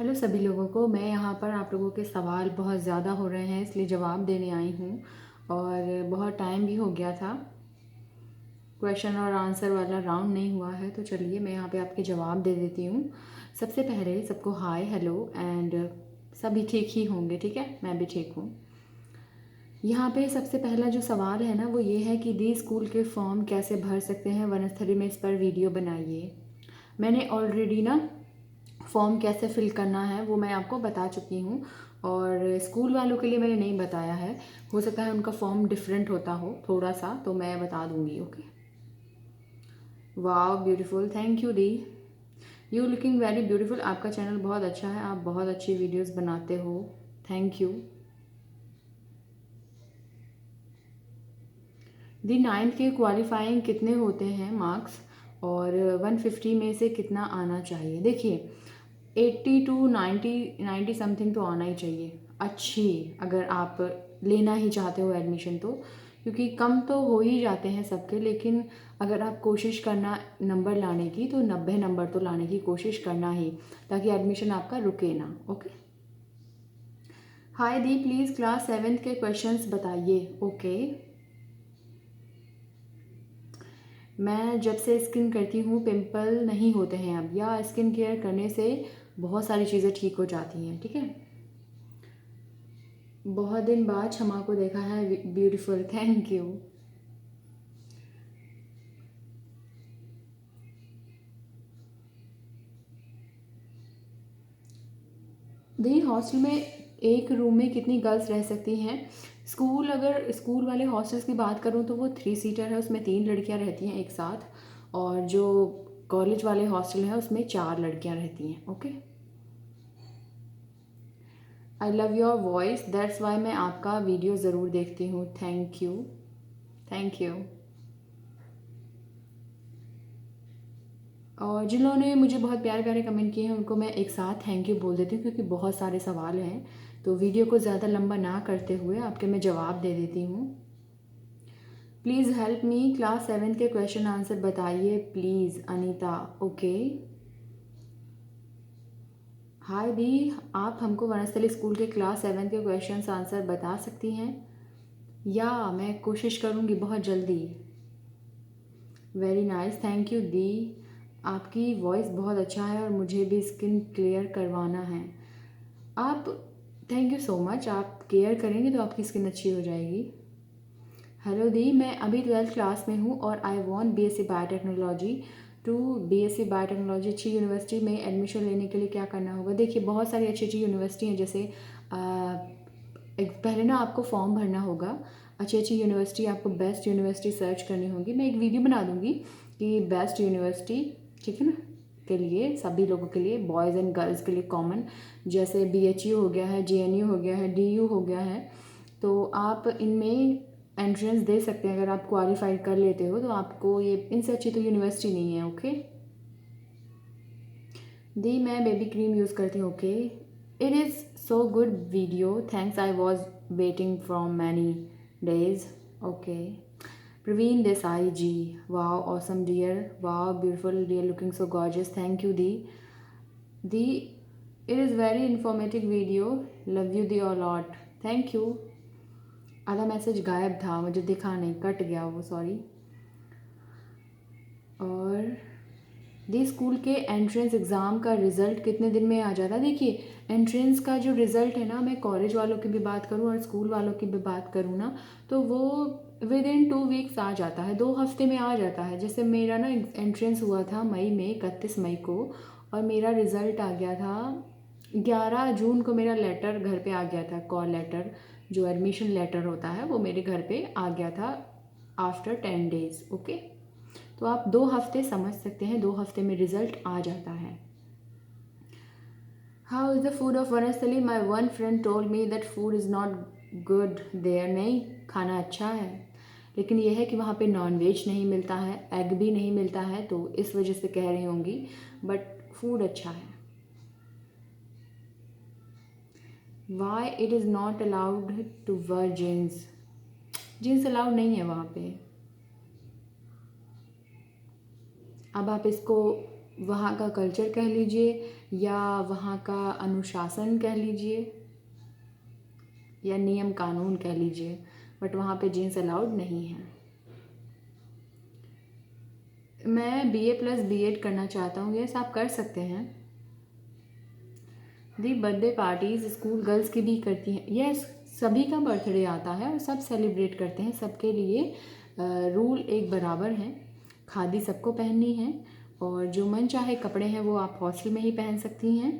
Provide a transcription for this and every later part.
Hello सभी लोगों को। मैं यहाँ पर आप लोगों के सवाल बहुत ज़्यादा हो रहे हैं इसलिए जवाब देने आई हूँ और बहुत टाइम भी हो गया था। क्वेश्चन और आंसर वाला राउंड नहीं हुआ है तो चलिए मैं यहाँ पे आपके जवाब दे देती हूँ। सबसे पहले सबको हाय हेलो एंड सभी ठीक ही होंगे, ठीक है, मैं भी ठीक हूँ। यहाँ पे सबसे पहला जो सवाल है ना वो ये है कि दी स्कूल के फॉर्म कैसे भर सकते हैं वनस्थली में, इस पर वीडियो बनाइए। मैंने ऑलरेडी ना फॉर्म कैसे फिल करना है वो मैं आपको बता चुकी हूँ और स्कूल वालों के लिए मैंने नहीं बताया है। हो सकता है उनका फॉर्म डिफरेंट होता हो थोड़ा सा, तो मैं बता दूँगी। ओके, वाह beautiful, thank you the, you looking very beautiful. आपका चैनल बहुत अच्छा है, आप बहुत अच्छी वीडियोस बनाते हो, थैंक यू दी। 9th के क्वालिफाइंग कितने होते हैं मार्क्स और 150 में से कितना आना चाहिए? देखिए 80 टू 90 समथिंग तो आना ही चाहिए अच्छी, अगर आप लेना ही चाहते हो एडमिशन तो, क्योंकि कम तो हो ही जाते हैं सबके, लेकिन अगर आप कोशिश करना नंबर लाने की तो 90 नंबर तो लाने की कोशिश करना ही, ताकि एडमिशन आपका रुके ना। Okay, hi the, please class 7th के क्वेश्चंस बताइए। ओके, मैं जब से स्किन करती हूँ पिंपल नहीं होते हैं अब, या स्किन केयर करने से बहुत सारी चीज़ें ठीक हो जाती हैं, ठीक है। बहुत दिन बाद क्षमा को देखा है, beautiful, thank you. The hostel में एक रूम में कितनी गर्ल्स रह सकती हैं? अगर स्कूल वाले हॉस्टल्स की बात करूँ तो वो 3 सीटर है, उसमें 3 लड़कियां रहती हैं एक साथ, और जो कॉलेज वाले हॉस्टल हैं उसमें 4 लड़कियां रहती हैं। Okay, I love your voice, that's why मैं आपका वीडियो ज़रूर देखती हूँ, थैंक यू, थैंक यू। और जिन्होंने मुझे बहुत प्यारे प्यारे कमेंट किए हैं उनको मैं एक साथ थैंक यू बोल देती हूँ, क्योंकि बहुत सारे सवाल हैं तो वीडियो को ज़्यादा लंबा ना करते हुए आपके मैं जवाब दे देती हूँ। प्लीज़ हेल्प मी, क्लास 7 के क्वेश्चन आंसर बताइए प्लीज़, अनीता। ओके, हाय दी, आप हमको वनस्थली स्कूल के क्लास 7 के क्वेश्चन आंसर बता सकती हैं? या मैं कोशिश करूँगी बहुत जल्दी। वेरी नाइस, थैंक यू दी, आपकी वॉइस बहुत अच्छा है और मुझे भी स्किन क्लियर करवाना है। आप, थैंक यू सो मच, आप केयर करेंगे तो आपकी स्किन अच्छी हो जाएगी। हेलो दी, मैं अभी 12th क्लास में हूँ और I want BSc biotechnology to BSc biotechnology अच्छी यूनिवर्सिटी में एडमिशन लेने के लिए क्या करना होगा? देखिए बहुत सारी अच्छी अच्छी यूनिवर्सिटी हैं, जैसे पहले ना आपको फॉर्म भरना होगा, अच्छी अच्छी यूनिवर्सिटी, आपको बेस्ट यूनिवर्सिटी सर्च करनी होगी। मैं एक वीडियो बना दूँगी कि बेस्ट यूनिवर्सिटी, ठीक है ना, के लिए सभी लोगों के लिए, बॉयज़ एंड गर्ल्स के लिए कॉमन, जैसे BHU हो गया है, JNU हो गया है, DU हो गया है, तो आप इनमें एंट्रेंस दे सकते हैं। अगर आप क्वालिफाइड कर लेते हो तो आपको ये, इनसे अच्छी तो यूनिवर्सिटी नहीं है। ओके दी, मैं बेबी क्रीम यूज़ करती हूँ। Okay, it is so good video, thanks, I was waiting from many days. Okay, Praveen Desai ji, वाह ऑसम डियर, वाह beautiful dear, looking so gorgeous, thank you दी, it is very informative video, love you दी और lot, thank you. आधा message गायब था, मुझे दिखा नहीं, कट गया वो, सॉरी। और दी स्कूल के एंट्रेंस एग्ज़ाम का रिज़ल्ट कितने दिन में आ जाता है? देखिए एंट्रेंस का जो रिज़ल्ट है ना, मैं कॉलेज वालों की भी बात करूँ और स्कूल वालों की भी बात करूँ ना, तो वो विद इन 2 वीक्स आ जाता है, 2 हफ्ते में आ जाता है। जैसे मेरा ना एंट्रेंस हुआ था मई में, 31 मई को, और मेरा रिज़ल्ट आ गया था 11 जून को। मेरा लेटर घर पे आ गया था, कॉल लेटर, जो एडमिशन लेटर होता है वो मेरे घर पे आ गया था आफ्टर 10 डेज़। ओके, तो आप 2 हफ्ते समझ सकते हैं, 2 हफ्ते में रिजल्ट आ जाता है। How is the food of Vanasthali? My one friend told me that food is not good there. नहीं, खाना अच्छा है, लेकिन यह है कि वहाँ पे नॉन वेज नहीं मिलता है, एग भी नहीं मिलता है, तो इस वजह से कह रही होंगी, बट फूड अच्छा है। Why it is not allowed to wear jeans? Jeans allowed नहीं है वहाँ पे। अब आप इसको वहाँ का कल्चर कह लीजिए या वहाँ का अनुशासन कह लीजिए या नियम कानून कह लीजिए, बट वहाँ पे जीन्स अलाउड नहीं है। मैं BA प्लस B.Ed करना चाहता हूँ। यस, आप कर सकते हैं। दी बर्थडे पार्टीज स्कूल गर्ल्स की भी करती हैं। यस, सभी का बर्थडे आता है और सब सेलिब्रेट करते हैं। सबके लिए रूल एक बराबर हैं। खादी सबको पहननी है और जो मन चाहे कपड़े हैं वो आप हॉस्टल में ही पहन सकती हैं।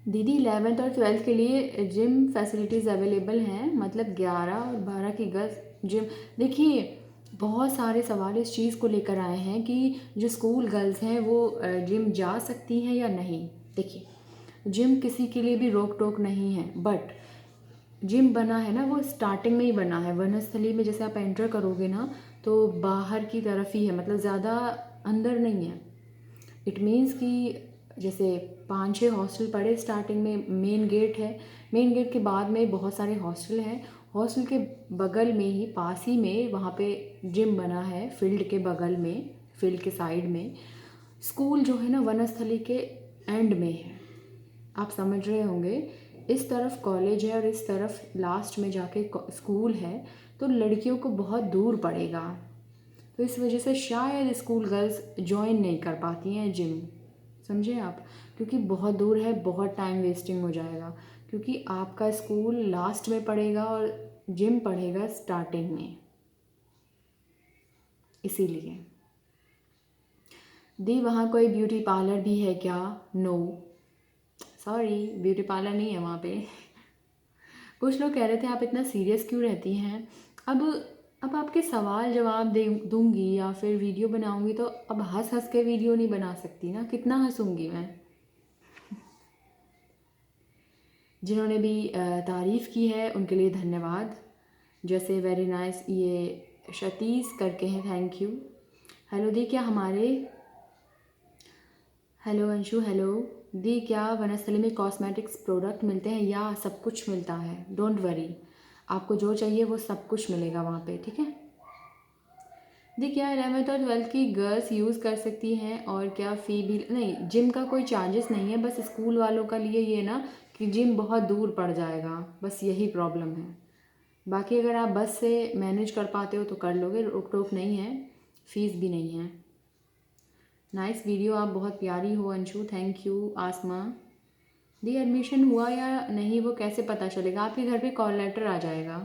दीदी 11th और 12th के लिए जिम फैसिलिटीज़ अवेलेबल हैं, मतलब 11 और 12 की गर्ल्स जिम। देखिए, बहुत सारे सवाल इस चीज़ को लेकर आए हैं कि जो स्कूल गर्ल्स हैं वो जिम जा सकती हैं या नहीं। देखिए, जिम किसी के लिए भी रोक टोक नहीं है, बट जिम बना है ना वो स्टार्टिंग में ही बना है। वनस्थली में जैसे आप एंटर करोगे ना तो बाहर की तरफ ही है, मतलब ज़्यादा अंदर नहीं है। इट मीन्स कि जैसे 5-6 हॉस्टल पड़े स्टार्टिंग में, मेन गेट है, मेन गेट के बाद में बहुत सारे हॉस्टल हैं। हॉस्टल के बगल में ही, पास ही में वहाँ पे जिम बना है, फील्ड के बगल में, फील्ड के साइड में। स्कूल जो है ना वनस्थली के एंड में है, आप समझ रहे होंगे। इस तरफ कॉलेज है और इस तरफ लास्ट में जाके स्कूल है, तो लड़कियों को बहुत दूर पड़ेगा। तो इस वजह से शायद स्कूल गर्ल्स ज्वाइन नहीं कर पाती हैं जिम, समझे आप, क्योंकि बहुत दूर है, बहुत टाइम वेस्टिंग हो जाएगा। क्योंकि आपका स्कूल लास्ट में पड़ेगा और जिम पड़ेगा स्टार्टिंग में, इसीलिए। दी वहाँ कोई ब्यूटी पार्लर भी है क्या? नो, सॉरी, ब्यूटी पार्लर नहीं है वहाँ पे। कुछ लोग कह रहे थे आप इतना सीरियस क्यों रहती हैं। अब आपके सवाल जवाब दे दूंगी या फिर वीडियो बनाऊंगी तो अब हंस हंस के वीडियो नहीं बना सकती ना, कितना हंसूंगी मैं। जिन्होंने भी तारीफ़ की है उनके लिए धन्यवाद। जैसे वेरी नाइस, ये शतीश करके हैं, थैंक यू। हेलो दी, क्या हमारे, हेलो अंशु, हेलो दी, क्या वनस्थली में कॉस्मेटिक्स प्रोडक्ट मिलते हैं या सब कुछ मिलता है? डोंट वरी, आपको जो चाहिए वो सब कुछ मिलेगा वहाँ पे, ठीक है। दी क्या 11th और 12th की गर्ल्स यूज़ कर सकती हैं और क्या फ़ी भी नहीं? जिम का कोई चार्जेस नहीं है, बस स्कूल वालों का लिए ये ना कि जिम बहुत दूर पड़ जाएगा, बस यही प्रॉब्लम है। बाकी अगर आप बस से मैनेज कर पाते हो तो कर लोगे, रोक टोक नहीं है, फ़ीस भी नहीं है। नाइस वीडियो, आप बहुत प्यारी हो Anshu, thank you. Asma the, admission हुआ या नहीं वो कैसे पता चलेगा? आपके घर पे कॉल लेटर आ जाएगा,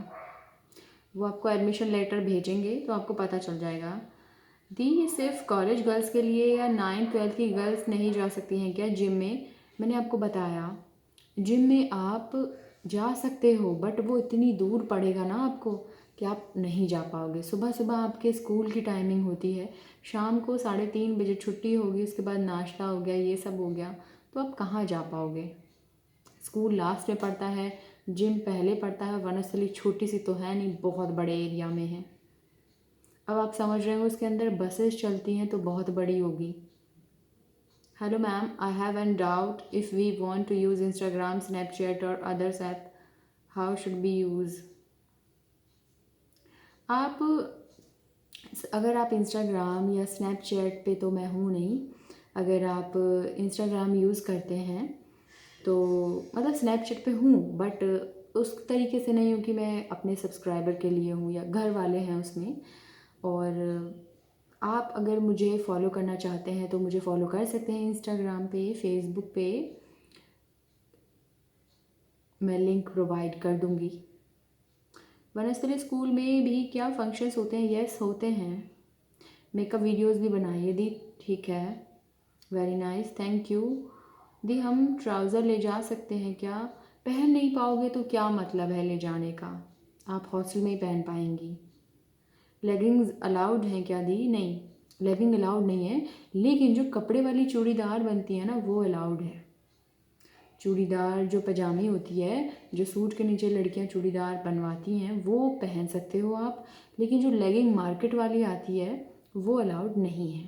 वो आपको एडमिशन लेटर भेजेंगे तो आपको पता चल जाएगा। दी, ये सिर्फ कॉलेज गर्ल्स के लिए या 9th-12th की गर्ल्स नहीं जा सकती हैं क्या जिम में? मैंने आपको बताया जिम में आप जा सकते हो, बट वो इतनी दूर पड़ेगा ना आपको कि आप नहीं जा पाओगे। सुबह सुबह आपके स्कूल की टाइमिंग होती है, शाम को 3:30 बजे छुट्टी होगी, उसके बाद नाश्ता हो गया, ये सब हो गया, तो आप कहाँ जा पाओगे। स्कूल लास्ट में पड़ता है, जिम पहले पड़ता है। वनस्थली छोटी सी तो है नहीं, बहुत बड़े एरिया में है। अब आप समझ रहे हो, उसके अंदर बसेस चलती हैं तो बहुत बड़ी होगी। Hello ma'am, I have an doubt, if we want to use Instagram, Snapchat और others app, how should be use? आप, अगर आप इंस्टाग्राम या स्नैपचैट पे, तो मैं हूँ नहीं, अगर आप इंस्टाग्राम यूज़ करते हैं तो, मतलब स्नैपचैट पे हूँ बट उस तरीके से नहीं हूँ कि मैं अपने सब्सक्राइबर के लिए हूँ या घर वाले हैं उसमें। और आप अगर मुझे फॉलो करना चाहते हैं तो मुझे फॉलो कर सकते हैं इंस्टाग्राम पे, फेसबुक पे, मैं लिंक प्रोवाइड कर दूँगी। वनस्थली स्कूल में भी क्या फंक्शंस होते हैं? यस, होते हैं, मेकअप वीडियोस भी बनाइए दी, ठीक है, वेरी नाइस, थैंक यू। दी, हम ट्राउज़र ले जा सकते हैं क्या? पहन नहीं पाओगे तो क्या मतलब है ले जाने का, आप हॉस्टल में ही पहन पाएंगी। लेगिंग्स अलाउड हैं क्या दी? नहीं, लेगिंग अलाउड नहीं है, लेकिन जो कपड़े वाली चूड़ीदार बनती है ना वो अलाउड है। चूड़ीदार जो पजामी होती है, जो सूट के नीचे लड़कियां चूड़ीदार बनवाती हैं, वो पहन सकते हो आप, लेकिन जो लेगिंग मार्केट वाली आती है वो अलाउड नहीं है।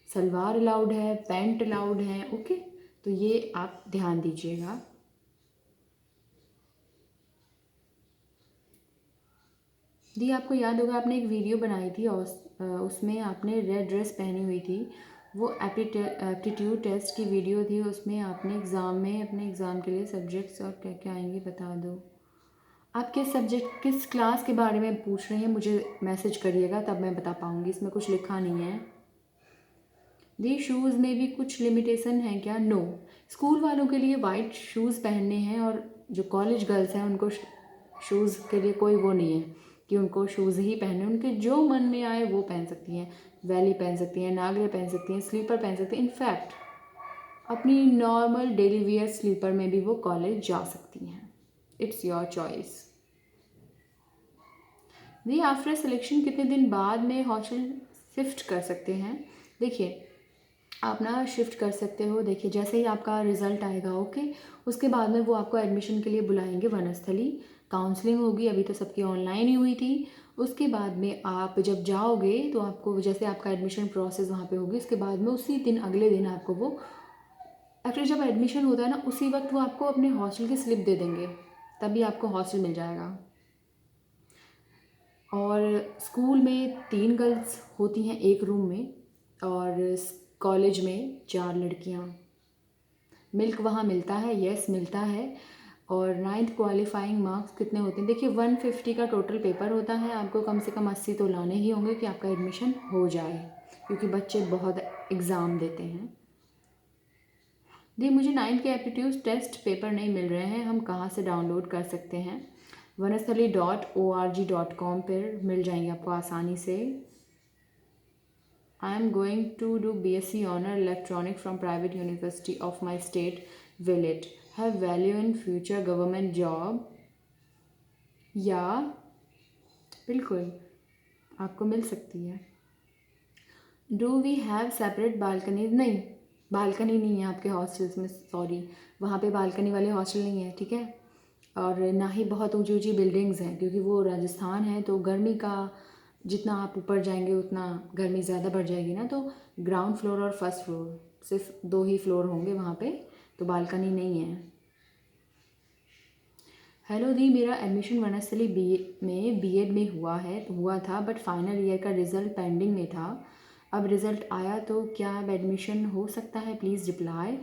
सलवार अलाउड है, पैंट अलाउड है, ओके, तो ये आप ध्यान दीजिएगा। दी, आपको याद होगा आपने एक वीडियो बनाई थी और उसमें आपने रेड ड्रेस पहनी हुई थी, वो एप्टीट्यूड टेस्ट की वीडियो थी, उसमें आपने एग्ज़ाम में अपने एग्ज़ाम के लिए सब्जेक्ट्स और क्या क्या आएंगे बता दो। आप किस सब्जेक्ट किस क्लास के बारे में पूछ रही हैं, मुझे मैसेज करिएगा तब मैं बता पाऊँगी। इसमें कुछ लिखा नहीं है। दी शूज़ में भी कुछ लिमिटेशन है क्या? नो। स्कूल वालों के लिए वाइट शूज़ पहनने हैं और जो कॉलेज गर्ल्स हैं उनको शूज़ के लिए कोई वो नहीं है कि उनको शूज़ ही पहने। उनके जो मन में आए वो पहन सकती हैं। वैली पहन सकती हैं, नागरे पहन सकती हैं, स्लीपर पहन सकती हैं। इनफैक्ट अपनी नॉर्मल डेली वियर स्लीपर में भी वो कॉलेज जा सकती हैं। It's your choice. The after selection कितने दिन बाद में हॉस्टल शिफ्ट कर सकते हैं? देखिए, आप ना शिफ्ट कर सकते हो। देखिए, जैसे ही आपका रिज़ल्ट आएगा, ओके, उसके बाद में वो आपको एडमिशन के लिए बुलाएंगे वनस्थली। काउंसलिंग होगी, अभी तो सबकी ऑनलाइन ही हुई थी। उसके बाद में आप जब जाओगे तो आपको जैसे आपका एडमिशन प्रोसेस वहाँ पे होगी, उसके बाद में उसी दिन अगले दिन आपको वो एक्चुअली जब एडमिशन होता है ना उसी वक्त वो आपको अपने हॉस्टल की स्लिप दे देंगे, तभी आपको हॉस्टल मिल जाएगा। और स्कूल में 3 गर्ल्स होती हैं एक रूम में, और कॉलेज में 4 लड़कियाँ। मिल्क वहाँ मिलता है, यस मिलता है। और 9th क्वालिफाइंग मार्क्स कितने होते हैं? देखिए 150 का टोटल पेपर होता है। आपको कम से कम 80 तो लाने ही होंगे कि आपका एडमिशन हो जाए, क्योंकि बच्चे बहुत एग्ज़ाम देते हैं। दी मुझे 9th के एप्टीट्यूड टेस्ट पेपर नहीं मिल रहे हैं, हम कहाँ से डाउनलोड कर सकते हैं? vanasthali.org.com पर मिल जाएंगे आपको आसानी से। I am going to do BSc Honor Electronic from private university of my state. Will it have value in future government job? या बिल्कुल आपको मिल सकती है। Do we have separate balconies? नहीं, बालकनी नहीं है आपके हॉस्टल्स में, सॉरी, वहाँ पे बालकनी वाले हॉस्टल नहीं है, ठीक है। और ना ही बहुत ऊंची ऊंची बिल्डिंग्स हैं, क्योंकि वो राजस्थान है तो गर्मी का जितना आप ऊपर जाएंगे उतना गर्मी ज़्यादा बढ़ जाएगी ना। तो ग्राउंड फ्लोर और फर्स्ट फ्लोर सिर्फ 2 ही फ्लोर होंगे वहाँ पे, तो बालकनी नहीं है। हेलो दी, मेरा एडमिशन वनस्थली बीएड में हुआ था, बट फाइनल ईयर का रिज़ल्ट पेंडिंग में था। अब रिज़ल्ट आया तो क्या अब एडमिशन हो सकता है? Please reply.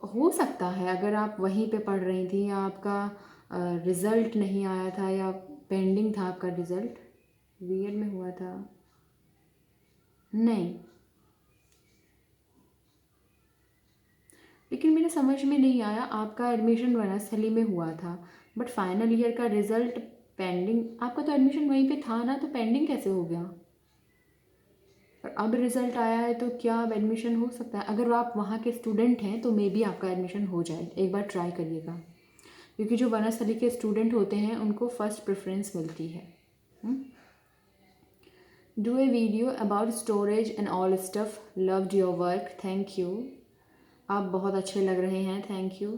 हो सकता है, अगर आप वहीं पे पढ़ रही थी या आपका रिज़ल्ट नहीं आया था या पेंडिंग था आपका रिज़ल्ट। बीएड में हुआ था? नहीं, लेकिन मेरे समझ में नहीं आया, आपका एडमिशन वनस्थली में हुआ था बट फाइनल ईयर का रिज़ल्ट पेंडिंग। आपका तो एडमिशन वहीं पे था ना, तो पेंडिंग कैसे हो गया? और अब रिज़ल्ट आया है तो क्या अब एडमिशन हो सकता है? अगर आप वहाँ के स्टूडेंट हैं तो मे बी आपका एडमिशन हो जाए, एक बार ट्राई करिएगा, क्योंकि जो वनस्थली के स्टूडेंट होते हैं उनको फ़र्स्ट प्रेफरेंस मिलती है। Do a video about storage and all stuff, loved your work, thank you. आप बहुत अच्छे लग रहे हैं, थैंक यू।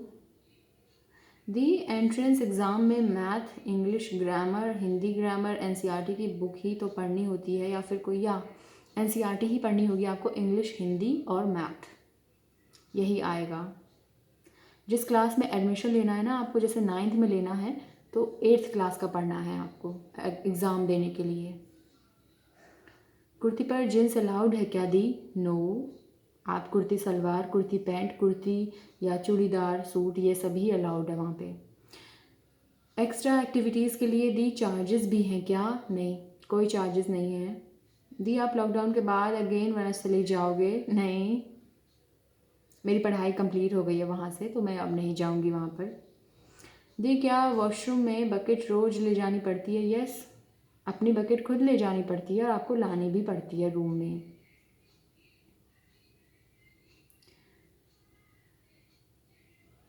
दी एंट्रेंस एग्ज़ाम में math, English grammar, Hindi grammar, NCERT की बुक ही तो पढ़नी होती है, या फिर कोई, या एनसीईआरटी ही पढ़नी होगी आपको, इंग्लिश, हिंदी और मैथ यही आएगा। जिस क्लास में एडमिशन लेना है ना आपको, जैसे 9th में लेना है तो 8th क्लास का पढ़ना है आपको एग्ज़ाम देने के लिए। कुर्ती पर जींस अलाउड है क्या दी? नो। आप कुर्ती सलवार, कुर्ती पैंट, कुर्ती या चूड़ीदार सूट, ये सभी अलाउड है वहाँ पे। एक्स्ट्रा एक्टिविटीज़ के लिए दी चार्जेस भी हैं क्या? नहीं, कोई चार्जेस नहीं है। दी आप लॉकडाउन के बाद अगेन वनस्थली जाओगे? नहीं, मेरी पढ़ाई कंप्लीट हो गई है वहाँ से, तो मैं अब नहीं जाऊँगी वहाँ पर। दी क्या वॉशरूम में बकेट रोज़ ले जानी पड़ती है? यस, अपनी बकेट खुद ले जानी पड़ती है और आपको लानी भी पड़ती है रूम में।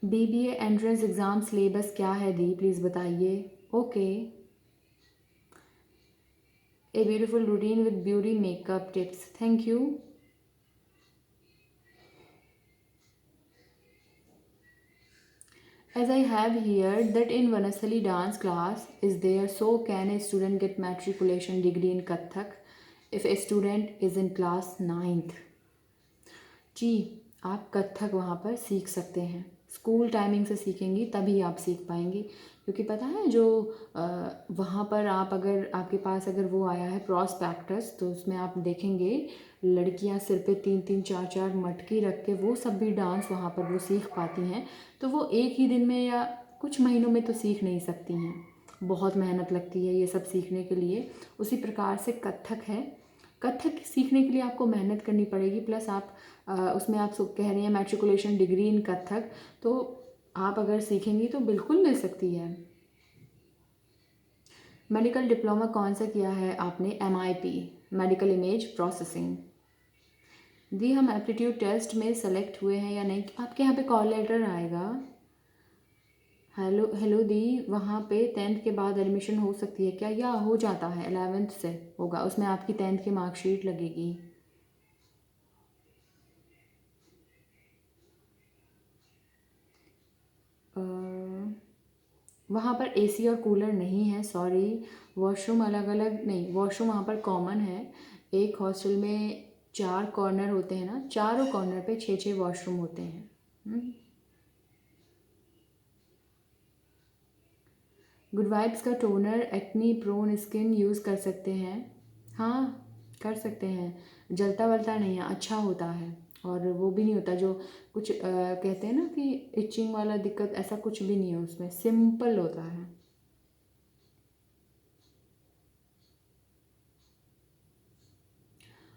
बीबीए एंट्रेंस एग्ज़ाम सिलेबस क्या है दी, प्लीज़ बताइए। Okay, a beautiful routine with beauty makeup tips, thank you. As I have heard that in Vanasthali dance class is there, so can a student get matriculation degree in Kathak if a student is in class 9th? जी, आप कथक वहाँ पर सीख सकते हैं, school timing से सीखेंगी तभी आप सीख पाएंगी। क्योंकि पता है जो वहाँ पर आप अगर आपके पास अगर वो आया है प्रॉस्पेक्टस, तो उसमें आप देखेंगे लड़कियाँ सिर पे 3-3 4-4 मटकी रख के वो सब भी डांस वहाँ पर वो सीख पाती हैं। तो वो एक ही दिन में या कुछ महीनों में तो सीख नहीं सकती हैं, बहुत मेहनत लगती है ये सब सीखने के लिए। उसी प्रकार से कथक है, कथक सीखने के लिए आपको मेहनत करनी पड़ेगी, प्लस आप उसमें आप कह रही हैं मैट्रिकुलेशन डिग्री इन कथक, तो आप अगर सीखेंगी तो बिल्कुल मिल सकती है। मेडिकल डिप्लोमा कौन सा किया है आपने? MIP, medical image processing. दी हम एप्टीट्यूड टेस्ट में सेलेक्ट हुए हैं या नहीं? आपके यहाँ पे कॉल लेटर आएगा। हेलो हेलो दी, वहाँ पे 10th के बाद एडमिशन हो सकती है क्या, या हो जाता है 11th से होगा, उसमें आपकी 10th की मार्कशीट लगेगी। वहाँ पर AC और कूलर नहीं है, सॉरी। वॉशरूम अलग अलग नहीं, वॉशरूम वहाँ पर कॉमन है। एक हॉस्टल में 4 कॉर्नर होते हैं ना, चारों कॉर्नर पे 6-6 वॉशरूम होते हैं। गुड वाइब्स का toner acne prone skin use कर सकते हैं? हाँ कर सकते हैं, जलता वलता नहीं है, अच्छा होता है। और वो भी नहीं होता जो कुछ कहते हैं ना कि इचिंग वाला दिक्कत, ऐसा कुछ भी नहीं है उसमें, सिंपल होता है।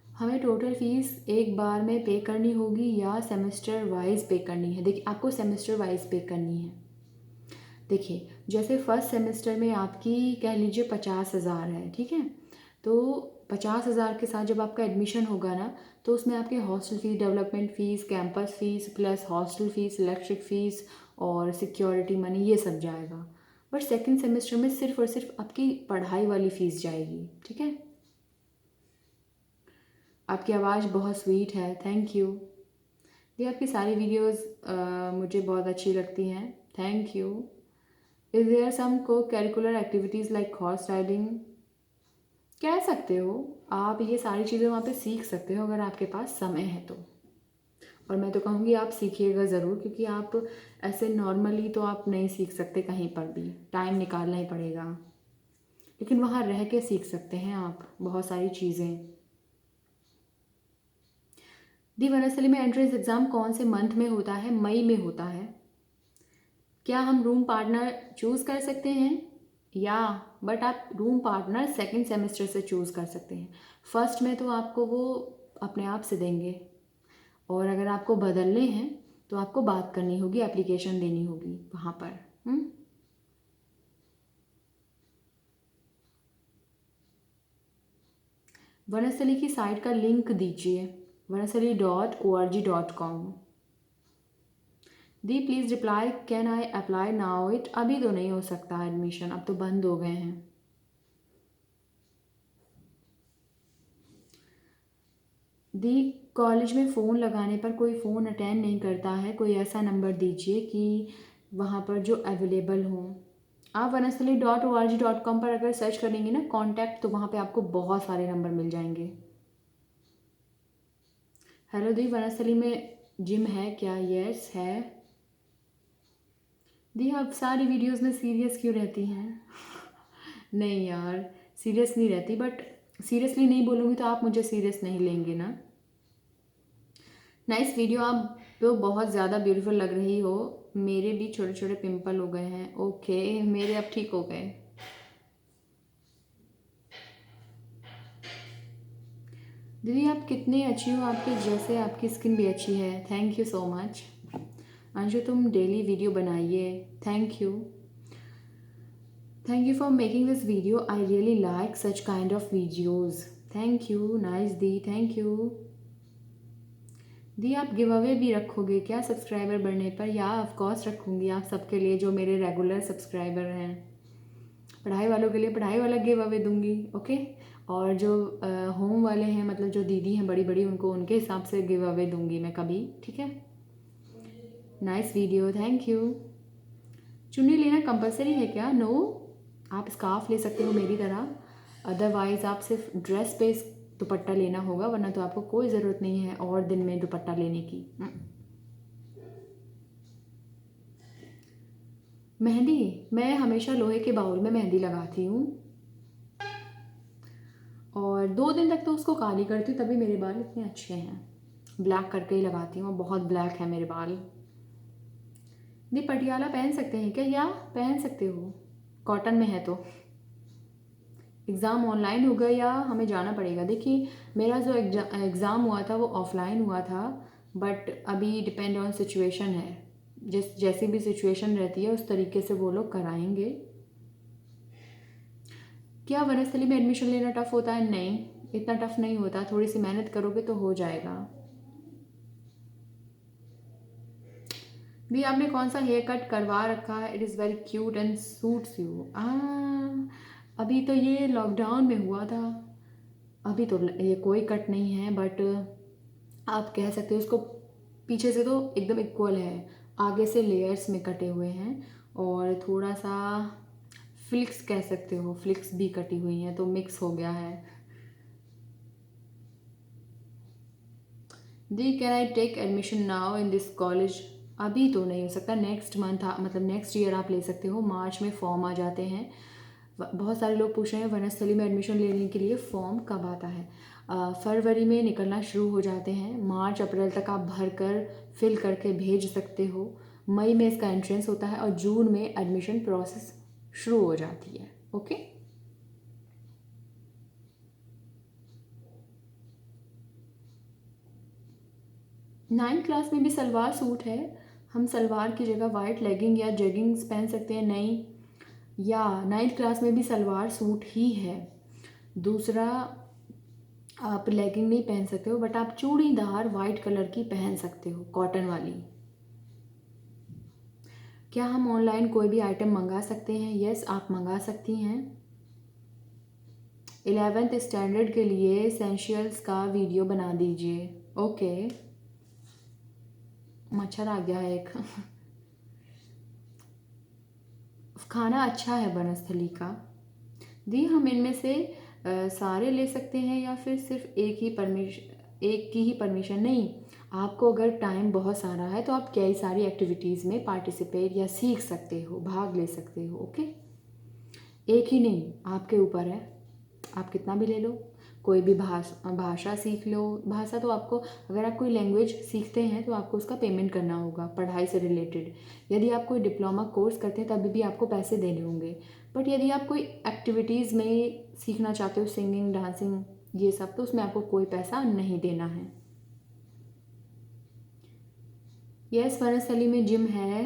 हमें टोटल फ़ीस एक बार में पे करनी होगी या सेमेस्टर वाइज पे करनी है? देखिए आपको सेमेस्टर वाइज पे करनी है। देखिए जैसे फर्स्ट सेमेस्टर में आपकी कह लीजिए 50,000 है, ठीक है। तो 50,000 के साथ जब आपका एडमिशन होगा ना, तो उसमें आपके hostel fees, development fees, campus fees plus hostel fees, electric fees और सिक्योरिटी मनी, ये सब जाएगा। बट सेकंड सेमेस्टर में सिर्फ़ और सिर्फ आपकी पढ़ाई वाली फ़ीस जाएगी, ठीक है। आपकी आवाज़ बहुत स्वीट है, थैंक यू। ये आपकी सारी वीडियोस मुझे बहुत अच्छी लगती हैं, थैंक यू। इज़ देयर सम को curricular activities like horse riding? कह सकते हो आप, ये सारी चीज़ें वहाँ पे सीख सकते हो अगर आपके पास समय है तो। और मैं तो कहूँगी आप सीखिएगा ज़रूर, क्योंकि आप ऐसे नॉर्मली तो आप नहीं सीख सकते कहीं पर भी, टाइम निकालना ही पड़ेगा। लेकिन वहाँ रह के सीख सकते हैं आप बहुत सारी चीज़ें। दी वनस्थली में एंट्रेंस एग्ज़ाम कौन से मंथ में होता है? मई में होता है। क्या हम रूम पार्टनर चूज़ कर सकते हैं? या बट आप रूम पार्टनर सेकंड सेमेस्टर से चूज़ कर सकते हैं। फर्स्ट में तो आपको वो अपने आप से देंगे, और अगर आपको बदलने हैं तो आपको बात करनी होगी, एप्लीकेशन देनी होगी वहाँ पर। वनस्थली की साइट का लिंक दीजिए, vanasali.org.com। The please reply can I apply now it? अभी तो नहीं हो सकता एडमिशन, अब तो बंद हो गए हैं। दी कॉलेज में फ़ोन लगाने पर कोई फ़ोन अटेंड नहीं करता है, कोई ऐसा नंबर दीजिए कि वहाँ पर जो अवेलेबल हो। आप vanasali.org.com पर अगर सर्च करेंगे ना कॉन्टैक्ट, तो वहाँ पे आपको बहुत सारे नंबर मिल जाएंगे। हेलो दी, वनस्थली में जिम है क्या? यस है। दी आप सारी वीडियोस में सीरियस क्यों रहती हैं? नहीं यार, सीरियस नहीं रहती, बट सीरियसली नहीं बोलूँगी तो आप मुझे सीरियस नहीं लेंगे ना। नाइस वीडियो, आप तो बहुत ज़्यादा ब्यूटीफुल लग रही हो। मेरे भी छोटे छोटे पिंपल हो गए हैं। ओके, मेरे अब ठीक हो गए। दीदी आप कितनी अच्छी हो, आपके जैसे आपकी स्किन भी अच्छी है। Thank you so much. Anshu तुम डेली वीडियो बनाइए, thank you. Thank you for making this video, I really like such kind of videos. Thank you, nice दी, थैंक यू। दी आप गिव अवे भी रखोगे क्या सब्सक्राइबर बढ़ने पर? या ऑफ कोर्स रखूँगी, आप सबके लिए जो मेरे रेगुलर सब्सक्राइबर हैं। पढ़ाई वालों के लिए पढ़ाई वाला गिव अवे दूँगी, ओके। और जो होम वाले हैं, मतलब जो दीदी हैं बड़ी बड़ी, उनको उनके हिसाब से गिव अवे दूँगी मैं कभी, ठीक है। Nice video, thank you. चुन्नी लेना कंपलसरी है क्या? नो, आप स्कार्फ ले सकते हो मेरी तरह, अदरवाइज़ आप सिर्फ ड्रेस पे दुपट्टा लेना होगा, वरना तो आपको कोई ज़रूरत नहीं है और दिन में दुपट्टा लेने की। मेहंदी, मैं हमेशा लोहे के बाउल में मेहंदी लगाती हूँ और 2 दिन तक तो उसको काली करती हूँ, तभी मेरे बाल इतने अच्छे हैं। ब्लैक करके ही लगाती हूँ, बहुत ब्लैक है मेरे बाल। दी पटियाला पहन सकते हैं क्या? या पहन सकते हो, कॉटन में है तो। एग्ज़ाम ऑनलाइन होगा या हमें जाना पड़ेगा? देखिए, मेरा जो एग्ज़ाम हुआ था वो ऑफलाइन हुआ था, बट अभी डिपेंड ऑन सिचुएशन है। जैसी भी सिचुएशन रहती है उस तरीके से वो लोग कराएंगे। क्या वनस्थली में एडमिशन लेना टफ़ होता है? नहीं, इतना टफ़ नहीं होता, थोड़ी सी मेहनत करोगे तो हो जाएगा। भी आपने कौन सा हेयर कट करवा रखा है? It is very cute and suits you. अभी तो ये लॉकडाउन में हुआ था, अभी तो ये कोई कट नहीं है, बट आप कह सकते हो इसको। पीछे से तो एकदम इक्वल है, आगे से लेयर्स में कटे हुए हैं और थोड़ा सा फ्लिक्स कह सकते हो, फ्लिक्स भी कटी हुई हैं, तो मिक्स हो गया है। दी can I take admission now in this college? अभी तो नहीं हो सकता, नेक्स्ट मंथ मतलब नेक्स्ट ईयर आप ले सकते हो, मार्च में फॉर्म आ जाते हैं। बहुत सारे लोग पूछ रहे हैं वनस्थली में एडमिशन लेने के लिए फॉर्म कब आता है? फरवरी में निकलना शुरू हो जाते हैं, मार्च अप्रैल तक आप भर कर फिल करके भेज सकते हो। मई में इसका एंट्रेंस होता है और जून में एडमिशन प्रोसेस शुरू हो जाती है। ओके, 9th क्लास में भी सलवार सूट है, हम सलवार की जगह वाइट लेगिंग या जेगिंग्स पहन सकते हैं। नहीं, या 9th क्लास में भी सलवार सूट ही है। दूसरा, आप लेगिंग नहीं पहन सकते हो, बट आप चूड़ीदार वाइट कलर की पहन सकते हो, कॉटन वाली। क्या हम ऑनलाइन कोई भी आइटम मंगा सकते हैं? यस, आप मंगा सकती हैं। 11th स्टैंडर्ड के लिए एसेंशियल्स का वीडियो बना दीजिए। ओके, मच्छर आ गया है एक। खाना अच्छा है वनस्थली का। दी हम इनमें से सारे ले सकते हैं या फिर सिर्फ एक की ही परमिशन? नहीं, आपको अगर टाइम बहुत सारा है तो आप कई सारी एक्टिविटीज़ में पार्टिसिपेट या सीख सकते हो, भाग ले सकते हो। ओके, एक ही नहीं, आपके ऊपर है, आप कितना भी ले लो। कोई भी भाषा सीख लो। भाषा तो आपको, अगर आप कोई लैंग्वेज सीखते हैं तो आपको उसका पेमेंट करना होगा, पढ़ाई से रिलेटेड। यदि आप कोई डिप्लोमा कोर्स करते हैं तभी भी आपको पैसे देने होंगे। बट यदि आप कोई एक्टिविटीज़ में सीखना चाहते हो, सिंगिंग, डांसिंग, ये सब, तो उसमें आपको कोई पैसा नहीं देना है। यस, वनस्थली में जिम है।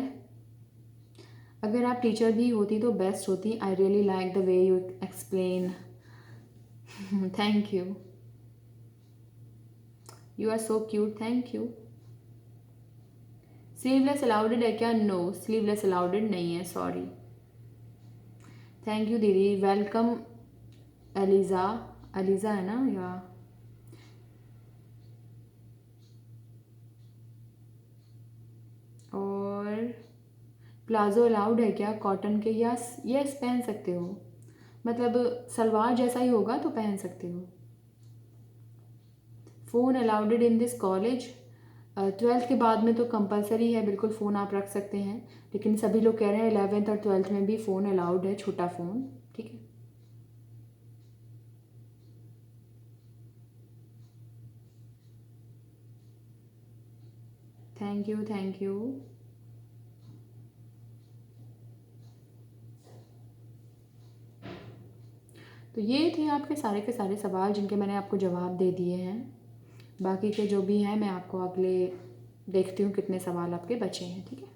अगर आप टीचर भी होती तो बेस्ट होती। I really like the way you explain. Thank you, you are so cute, thank you. Sleeveless allowed है क्या? नो, स्लीवलेस अलाउडेड नहीं है, सॉरी। थैंक यू दीदी, वेलकम। एलिज़ा, एलिज़ा है ना? या और प्लाजो अलाउड है क्या कॉटन के? यस, यस पहन सकते हो, मतलब सलवार जैसा ही होगा तो पहन सकते हो। Phone allowed in this college? 12th के बाद में तो कंपलसरी है, बिल्कुल फ़ोन आप रख सकते हैं, लेकिन सभी लोग कह रहे हैं 11th और 12th में भी फ़ोन अलाउड है, छोटा फ़ोन। ठीक है, थैंक यू, थैंक यू। तो ये थे आपके सारे के सारे सवाल जिनके मैंने आपको जवाब दे दिए हैं। बाकी के जो भी हैं मैं आपको अगले देखती हूँ कितने सवाल आपके बचे हैं। ठीक है।